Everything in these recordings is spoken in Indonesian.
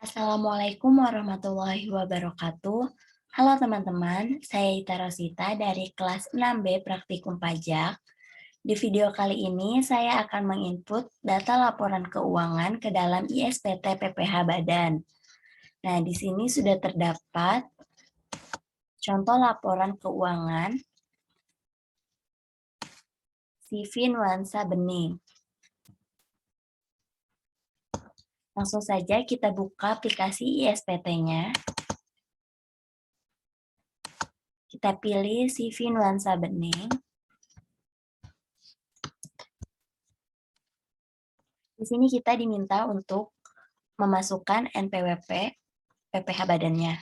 Assalamualaikum warahmatullahi wabarakatuh. Halo teman-teman, saya Ita Rosita dari kelas 6B Praktikum Pajak. Di video kali ini saya akan menginput data laporan keuangan ke dalam ISPT PPH Badan. Nah, di sini sudah terdapat contoh laporan keuangan CV Nuansa Bening. Langsung saja kita buka aplikasi ISPT-nya. Kita pilih CV Nuansa Bening. Di sini kita diminta untuk memasukkan NPWP PPH badannya.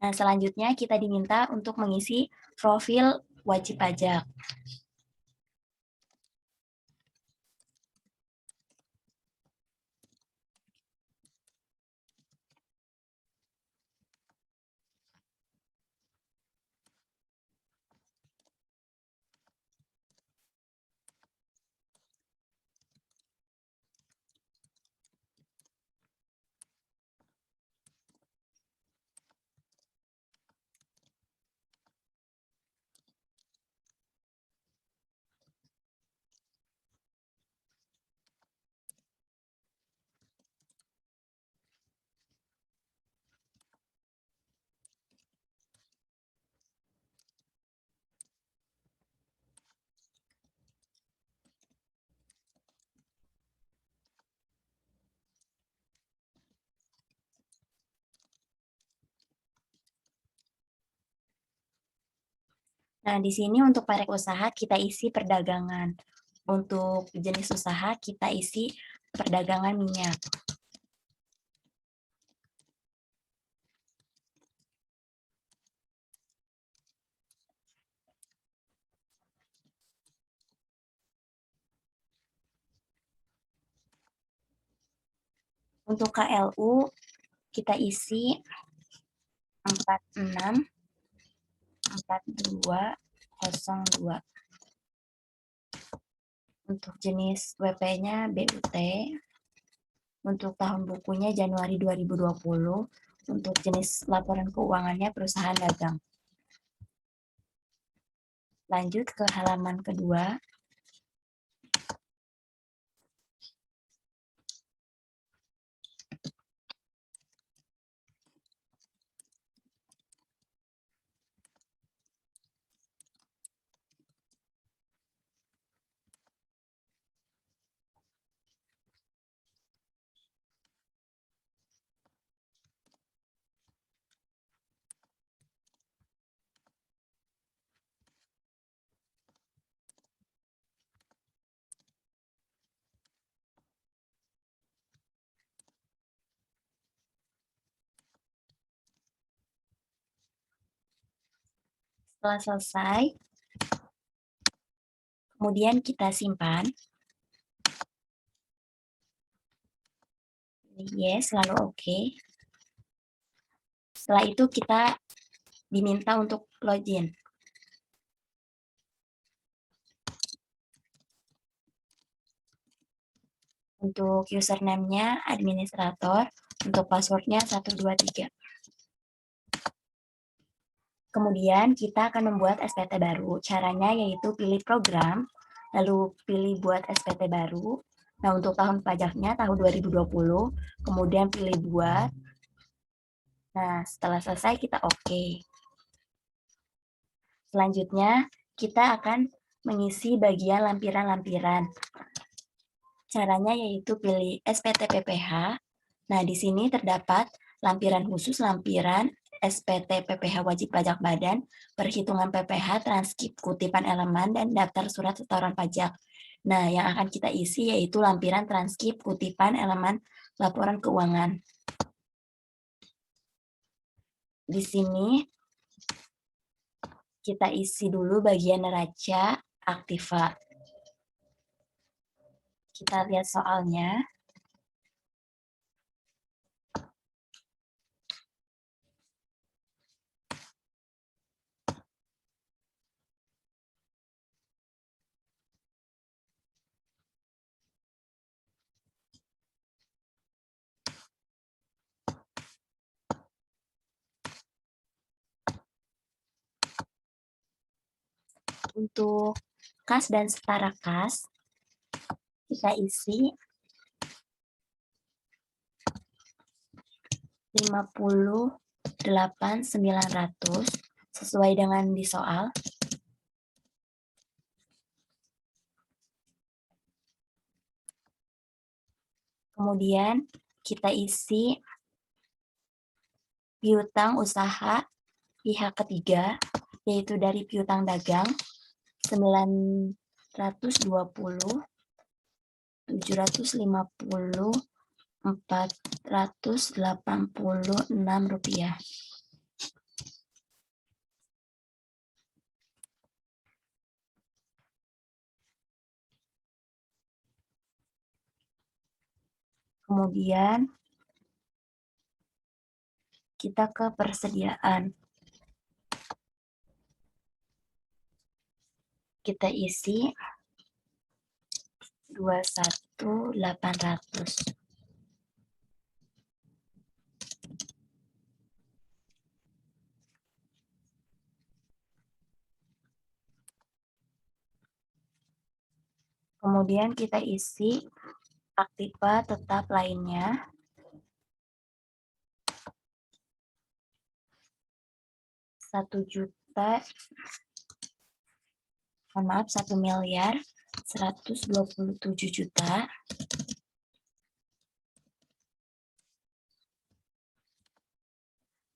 Nah, selanjutnya kita diminta untuk mengisi profil wajib pajak. Nah, di sini untuk parek usaha kita isi perdagangan. Untuk jenis usaha kita isi perdagangan minyak. Untuk KLU kita isi 464202. Untuk jenis WP-nya BUT. Untuk tahun bukunya Januari 2020. Untuk jenis laporan keuangannya perusahaan dagang. Lanjut ke halaman kedua. Setelah selesai, kemudian kita simpan. Yes, lalu oke. Setelah itu kita diminta untuk login. Untuk username-nya administrator, untuk password-nya 123. Kemudian kita akan membuat SPT baru. Caranya yaitu pilih program, lalu pilih buat SPT baru. Nah, untuk tahun pajaknya tahun 2020, kemudian pilih buat. Nah, setelah selesai kita oke. Selanjutnya, kita akan mengisi bagian lampiran-lampiran. Caranya yaitu pilih SPT PPH. Nah, di sini terdapat lampiran khusus, lampiran SPT PPH wajib pajak badan, perhitungan PPH, transkrip kutipan elemen, dan daftar surat setoran pajak. Nah, yang akan kita isi yaitu lampiran transkrip kutipan elemen laporan keuangan. Di sini kita isi dulu bagian neraca aktiva. Kita lihat soalnya. Untuk kas dan setara kas, kita isi 58.900 sesuai dengan di soal. Kemudian kita isi piutang usaha pihak ketiga, yaitu dari piutang dagang 920, 750, 486 rupiah. Kemudian kita ke persediaan. Kita isi 21.800. Kemudian kita isi aktiva tetap lainnya. Satu miliar 127 juta.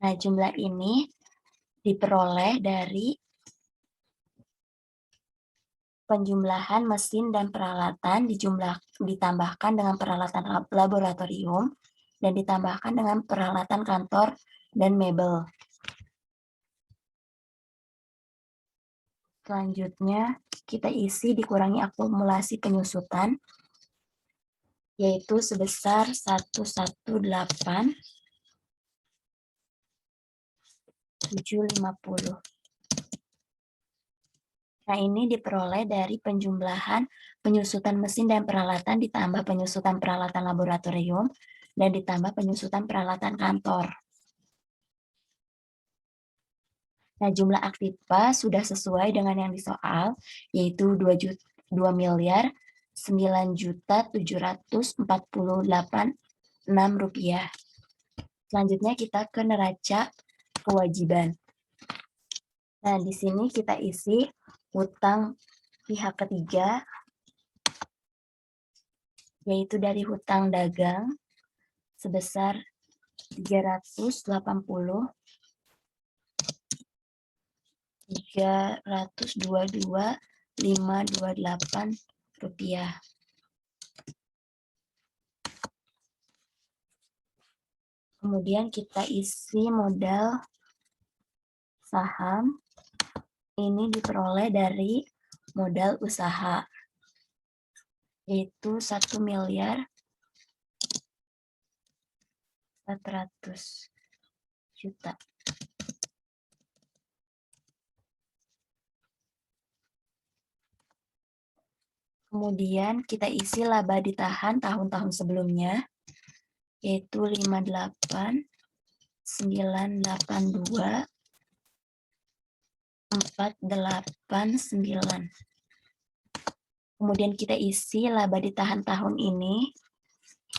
Nah, jumlah ini diperoleh dari penjumlahan mesin dan peralatan ditambahkan dengan peralatan laboratorium dan ditambahkan dengan peralatan kantor dan mebel. Selanjutnya, kita isi dikurangi akumulasi penyusutan, yaitu sebesar 118.750. Nah, ini diperoleh dari penjumlahan penyusutan mesin dan peralatan ditambah penyusutan peralatan laboratorium dan ditambah penyusutan peralatan kantor. Nah, jumlah aktiva sudah sesuai dengan yang di soal, yaitu 2.9.748.6 rupiah. Selanjutnya kita ke neraca kewajiban. Nah, di sini kita isi hutang pihak ketiga, yaitu dari hutang dagang sebesar 322.528 rupiah. Kemudian kita isi modal saham. Ini diperoleh dari modal usaha, yaitu 1.400.000.000. Kemudian kita isi laba ditahan tahun-tahun sebelumnya, yaitu 58.982.489. Kemudian kita isi laba ditahan tahun ini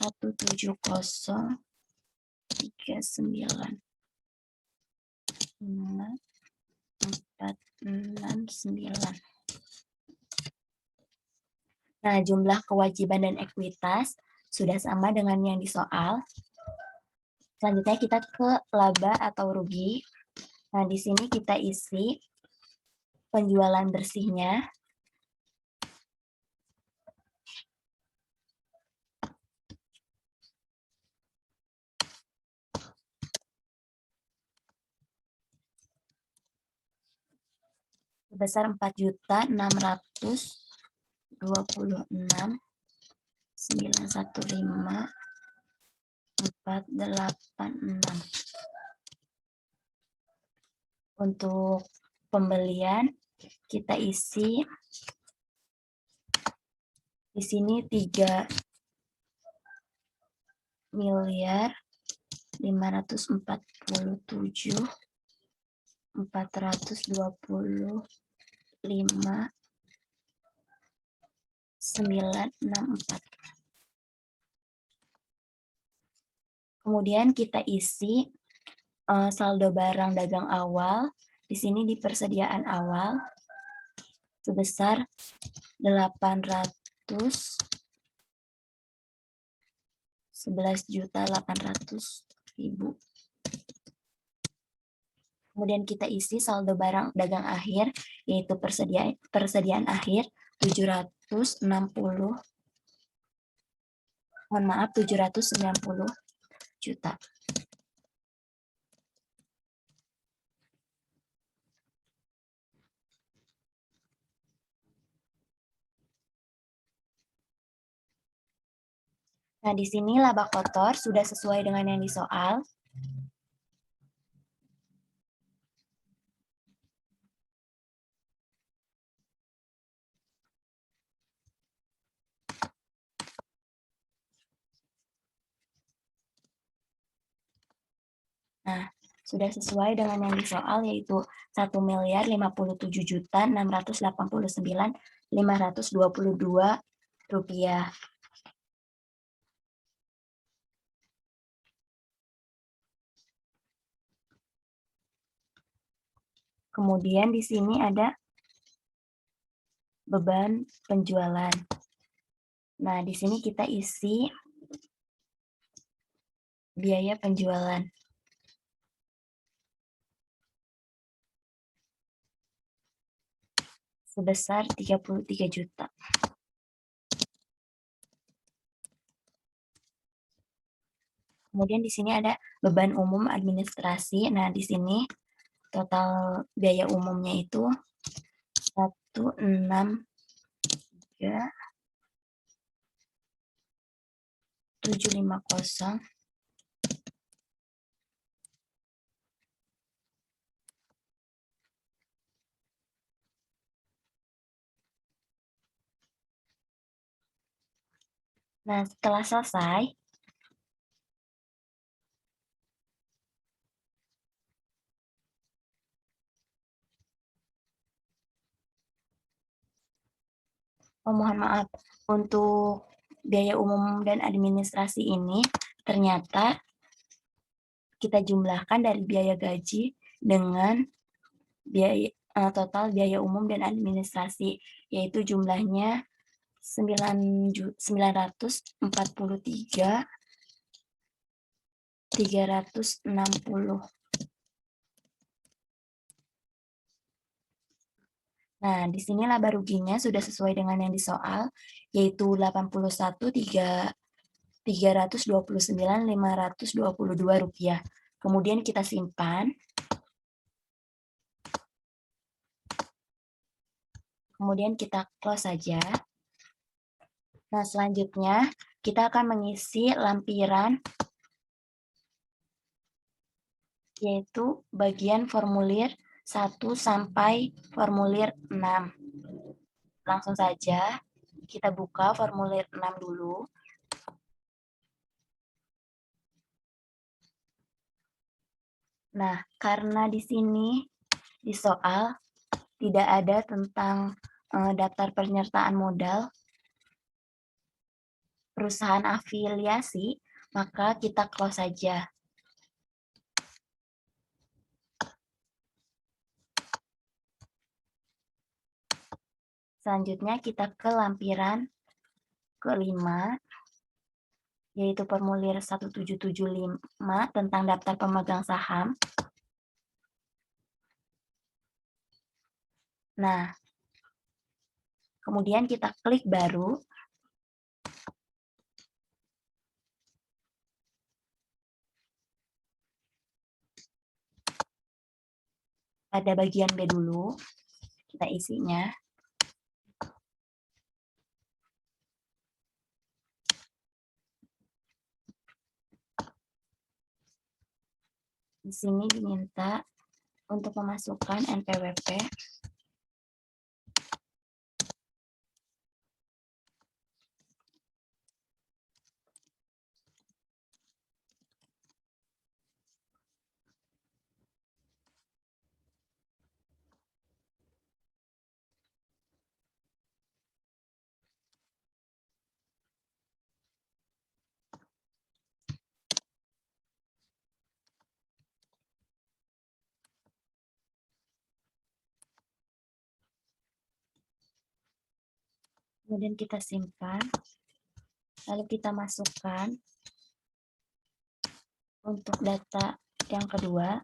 170.39.469. Nah, jumlah kewajiban dan ekuitas sudah sama dengan yang di soal. Selanjutnya kita ke laba atau rugi. Nah, di sini kita isi penjualan bersihnya. Sebesar 4.915.486. Untuk pembelian kita isi di sini 3.547.420 5.964. Kemudian kita isi saldo barang dagang awal. Di sini di persediaan awal sebesar 11.800.000. Kemudian kita isi saldo barang dagang akhir, yaitu persediaan akhir 790 juta. Nah, di sini laba kotor sudah sesuai dengan yang di soal. Nah, sudah sesuai dengan yang di soal, yaitu 1.057.689.522 rupiah. Kemudian di sini ada beban penjualan. Nah, di sini kita isi biaya penjualan. Sebesar 33 juta. Kemudian di sini ada beban umum administrasi. Nah, di sini total biaya umumnya itu 163.750. Nah, setelah selesai, mohon maaf, untuk biaya umum dan administrasi ini ternyata kita jumlahkan dari biaya gaji dengan biaya total biaya umum dan administrasi, yaitu jumlahnya 943.360. Nah, di sini laba ruginya sudah sesuai dengan yang di soal, yaitu 81.329.522 rupiah. Kemudian kita simpan. Kemudian kita close saja. Nah, selanjutnya kita akan mengisi lampiran, yaitu bagian formulir 1 sampai formulir 6. Langsung saja kita buka formulir 6 dulu. Nah, karena di sini di soal tidak ada tentang daftar penyertaan modal perusahaan afiliasi, maka kita close saja. Selanjutnya kita ke lampiran kelima, yaitu formulir 1775 tentang daftar pemegang saham. Nah, kemudian kita klik baru. Pada bagian B dulu, kita isinya. Di sini diminta untuk memasukkan NPWP. Kemudian kita simpan, lalu kita masukkan untuk data yang kedua.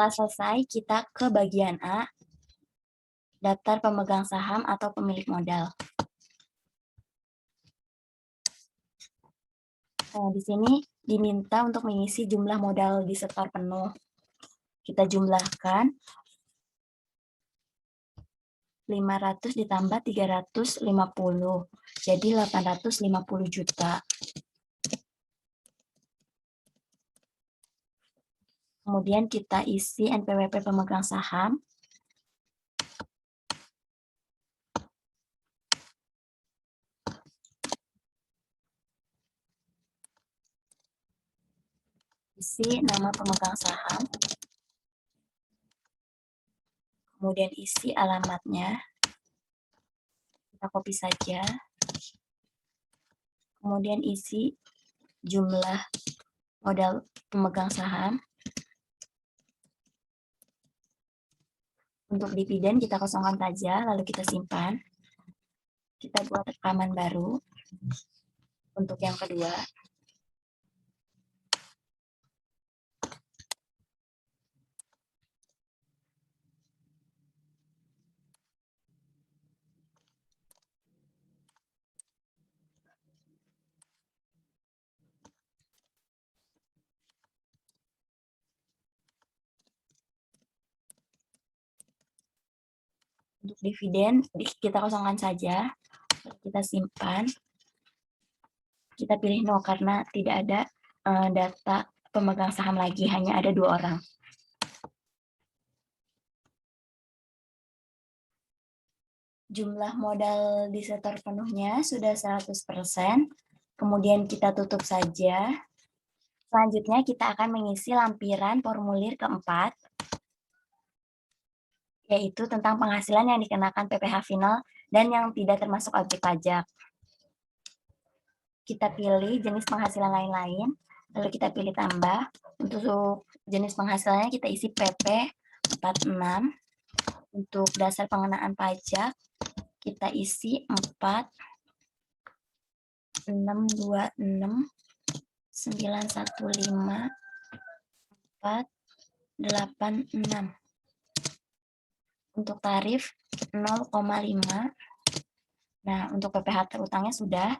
Setelah selesai, kita ke bagian A, daftar pemegang saham atau pemilik modal. Nah, di sini diminta untuk mengisi jumlah modal di setor penuh. Kita jumlahkan 500 ditambah 350, jadi 850 juta. Kemudian kita isi NPWP pemegang saham. Isi nama pemegang saham. Kemudian isi alamatnya. Kita copy saja. Kemudian isi jumlah modal pemegang saham. Untuk dividen kita kosongkan saja, lalu kita simpan. Kita buat rekaman baru untuk yang kedua. Untuk dividen kita kosongkan saja, kita simpan. Kita pilih no karena tidak ada data pemegang saham lagi, hanya ada 2 orang. Jumlah modal disetor penuhnya sudah 100%, kemudian kita tutup saja. Selanjutnya kita akan mengisi lampiran formulir keempat, yaitu tentang penghasilan yang dikenakan PPh final dan yang tidak termasuk objek pajak. Kita pilih jenis penghasilan lain-lain, lalu kita pilih tambah. Untuk jenis penghasilannya kita isi PP 46. Untuk dasar pengenaan pajak kita isi 4, 626, 915, 4, 86. Untuk tarif 0,5. Nah, untuk PPh terutangnya sudah.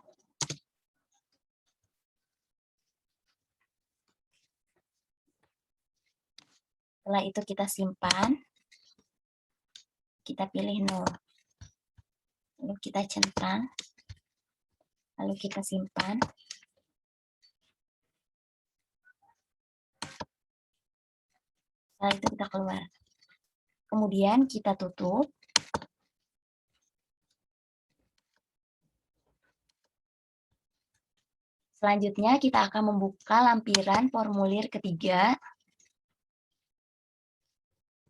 Setelah itu kita simpan. Kita pilih no. Lalu kita centang. Lalu kita simpan. Setelah itu kita keluar. Kemudian kita tutup. Selanjutnya kita akan membuka lampiran formulir ketiga.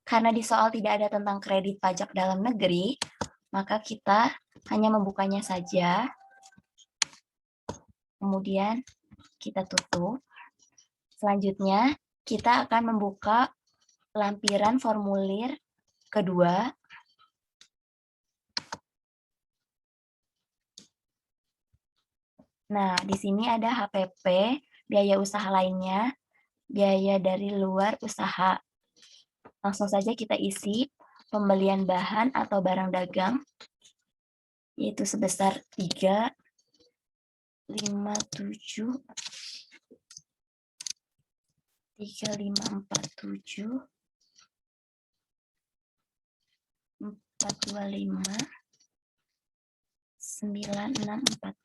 Karena di soal tidak ada tentang kredit pajak dalam negeri, maka kita hanya membukanya saja. Kemudian kita tutup. Selanjutnya kita akan membuka lampiran formulir kedua. Nah, di sini ada HPP, biaya usaha lainnya, biaya dari luar usaha. Langsung saja kita isi pembelian bahan atau barang dagang, yaitu sebesar 357, 3547, 425, 964.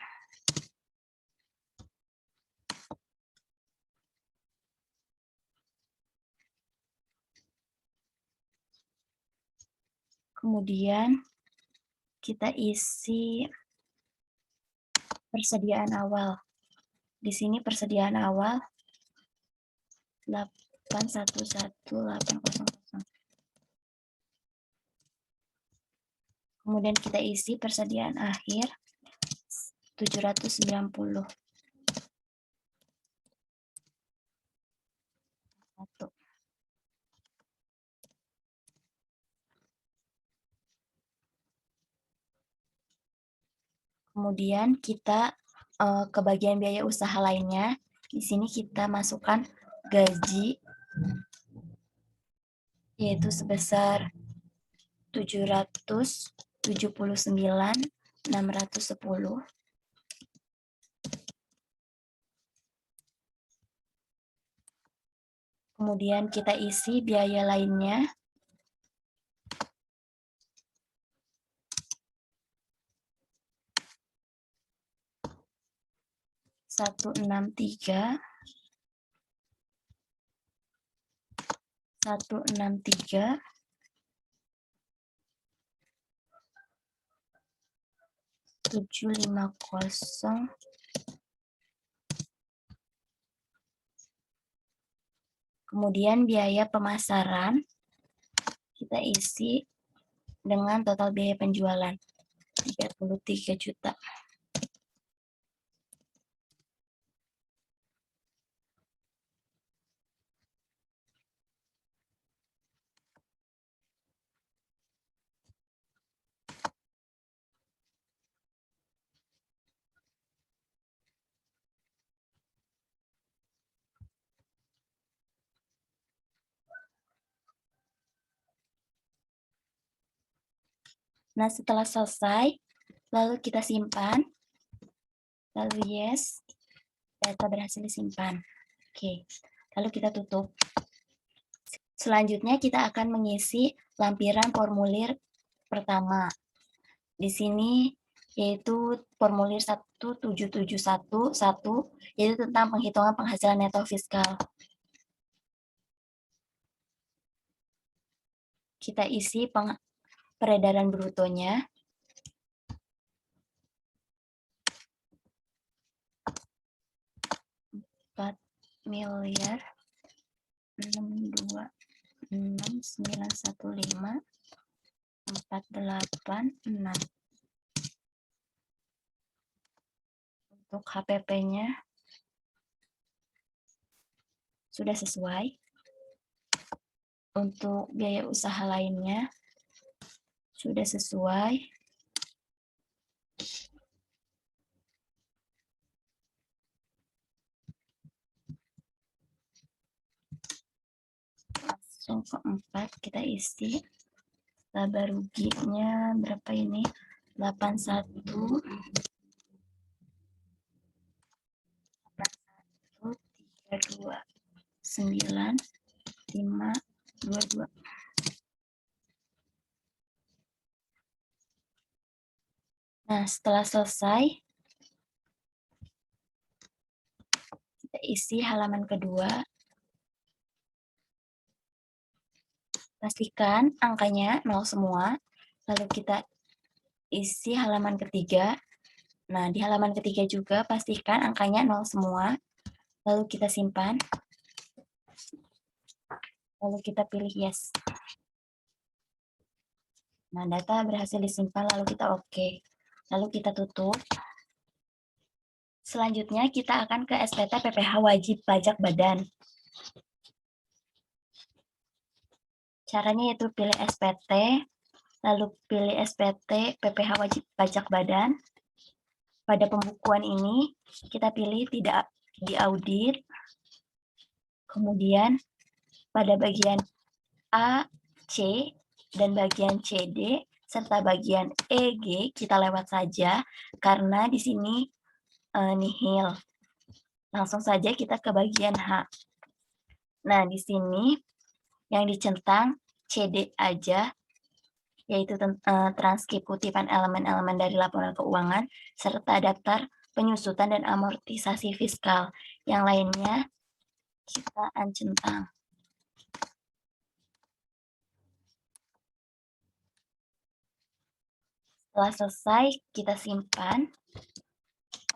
Kemudian kita isi persediaan awal. Di sini persediaan awal 811.800. Kemudian kita isi persediaan akhir 790. Kemudian kita ke bagian biaya usaha lainnya. Di sini kita masukkan gaji, yaitu sebesar 779.610. Kemudian kita isi biaya lainnya. Satu enam tiga 750. Kemudian biaya pemasaran kita isi dengan total biaya penjualan 33 juta. Nah, setelah selesai, lalu kita simpan. Lalu yes, data berhasil disimpan. Oke, lalu kita tutup. Selanjutnya kita akan mengisi lampiran formulir pertama. Di sini yaitu formulir 17711, yaitu tentang penghitungan penghasilan neto fiskal. Kita isi peredaran brutonya. Rp4.616.915.486. Untuk HPP-nya sudah sesuai. Untuk biaya usaha lainnya sudah sesuai. Langsung keempat kita isi laba ruginya berapa ini? 81 32 9 5 22. Nah, setelah selesai kita isi halaman kedua. Pastikan angkanya 0 semua. Lalu kita isi halaman ketiga. Nah, di halaman ketiga juga pastikan angkanya 0 semua. Lalu kita simpan. Lalu kita pilih yes. Nah, data berhasil disimpan, lalu kita oke. Lalu kita tutup. Selanjutnya kita akan ke SPT PPh wajib pajak badan. Caranya yaitu pilih SPT, lalu pilih SPT PPh wajib pajak badan. Pada pembukuan ini, kita pilih tidak diaudit. Kemudian pada bagian A, C, dan bagian CD, serta bagian EG, kita lewat saja, karena di sini nihil. Langsung saja kita ke bagian H. Nah, di sini yang dicentang CD aja, yaitu transkrip kutipan elemen-elemen dari laporan keuangan, serta daftar penyusutan dan amortisasi fiskal. Yang lainnya kita uncentang. Setelah selesai, kita simpan.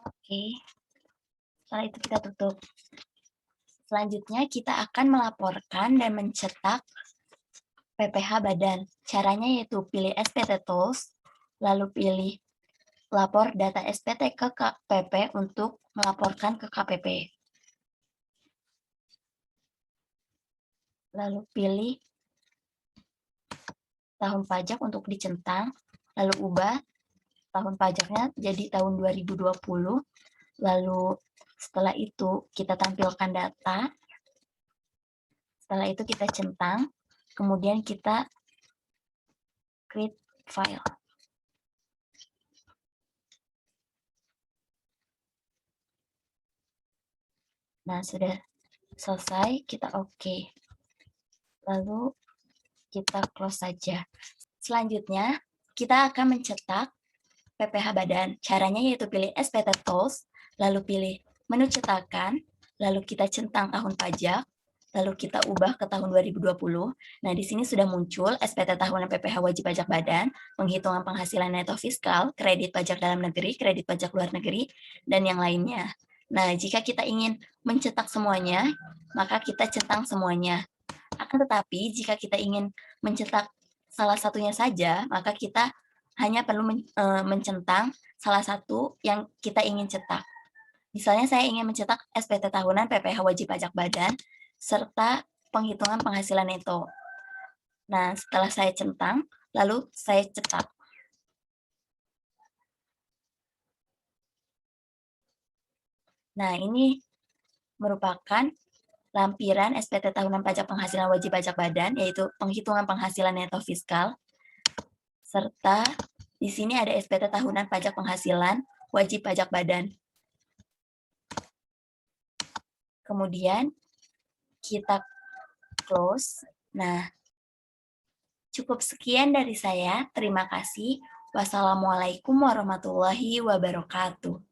Oke. Setelah itu kita tutup. Selanjutnya kita akan melaporkan dan mencetak PPh badan. Caranya yaitu pilih SPT Tools, lalu pilih lapor data SPT ke KPP untuk melaporkan ke KPP. Lalu pilih tahun pajak untuk dicentang, lalu ubah tahun pajaknya jadi tahun 2020, lalu setelah itu kita tampilkan data, setelah itu kita centang, kemudian kita create file. Nah, sudah selesai, kita oke. Lalu kita close saja. Selanjutnya, kita akan mencetak PPh badan. Caranya yaitu pilih SPT Tools, lalu pilih menu cetakan, lalu kita centang tahun pajak, lalu kita ubah ke tahun 2020. Nah, di sini sudah muncul SPT tahunan PPh wajib pajak badan, penghitungan penghasilan neto fiskal, kredit pajak dalam negeri, kredit pajak luar negeri, dan yang lainnya. Nah, jika kita ingin mencetak semuanya, maka kita centang semuanya. Akan tetapi, jika kita ingin mencetak salah satunya saja, maka kita hanya perlu mencentang salah satu yang kita ingin cetak. Misalnya saya ingin mencetak SPT tahunan PPh wajib pajak badan serta penghitungan penghasilan neto. Nah, setelah saya centang, lalu saya cetak. Nah, ini merupakan lampiran SPT tahunan pajak penghasilan wajib pajak badan, yaitu penghitungan penghasilan neto fiskal, serta di sini ada SPT tahunan pajak penghasilan wajib pajak badan. Kemudian kita close. Nah, cukup sekian dari saya. Terima kasih. Wassalamualaikum warahmatullahi wabarakatuh.